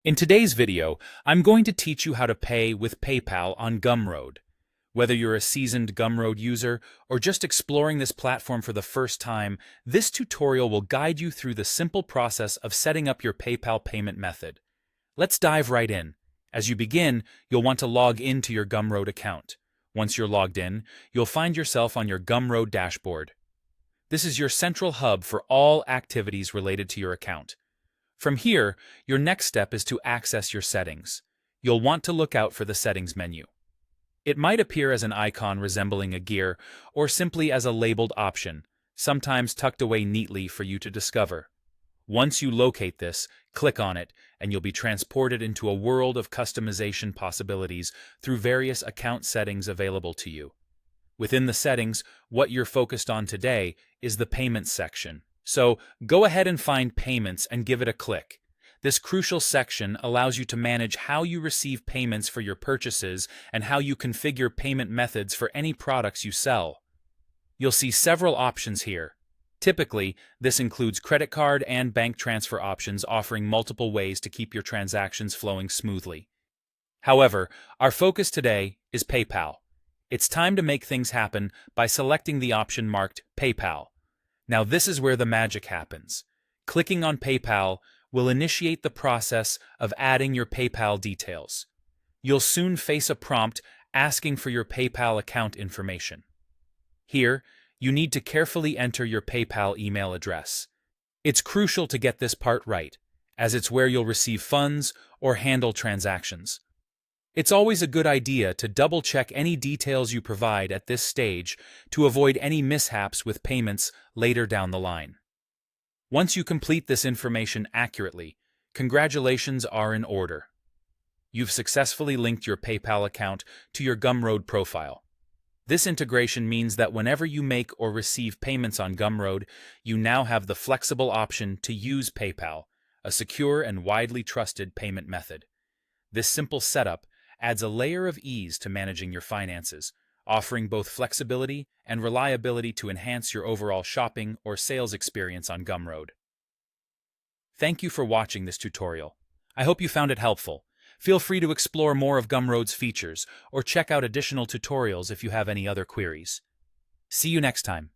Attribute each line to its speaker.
Speaker 1: In today's video, I'm going to teach you how to pay with PayPal on Gumroad. Whether you're a seasoned Gumroad user or just exploring this platform for the first time, this tutorial will guide you through the simple process of setting up your PayPal payment method. Let's dive right in. As you begin, you'll want to log into your Gumroad account. Once you're logged in, you'll find yourself on your Gumroad dashboard. This is your central hub for all activities related to your account. From here, your next step is to access your settings. You'll want to look out for the Settings menu. It might appear as an icon resembling a gear or simply as a labeled option, sometimes tucked away neatly for you to discover. Once you locate this, click on it, and you'll be transported into a world of customization possibilities through various account settings available to you. Within the settings, what you're focused on today is the Payments section. So go ahead and find Payments and give it a click. This crucial section allows you to manage how you receive payments for your purchases and how you configure payment methods for any products you sell. You'll see several options here. Typically, this includes credit card and bank transfer options offering multiple ways to keep your transactions flowing smoothly. However, our focus today is PayPal. It's time to make things happen by selecting the option marked PayPal. Now this is where the magic happens. Clicking on PayPal will initiate the process of adding your PayPal details. You'll soon face a prompt asking for your PayPal account information. Here, you need to carefully enter your PayPal email address. It's crucial to get this part right, as it's where you'll receive funds or handle transactions. It's always a good idea to double-check any details you provide at this stage to avoid any mishaps with payments later down the line. Once you complete this information accurately, congratulations are in order. You've successfully linked your PayPal account to your Gumroad profile. This integration means that whenever you make or receive payments on Gumroad, you now have the flexible option to use PayPal, a secure and widely trusted payment method. This simple setup adds a layer of ease to managing your finances, offering both flexibility and reliability to enhance your overall shopping or sales experience on Gumroad. Thank you for watching this tutorial. I hope you found it helpful. Feel free to explore more of Gumroad's features or check out additional tutorials if you have any other queries. See you next time.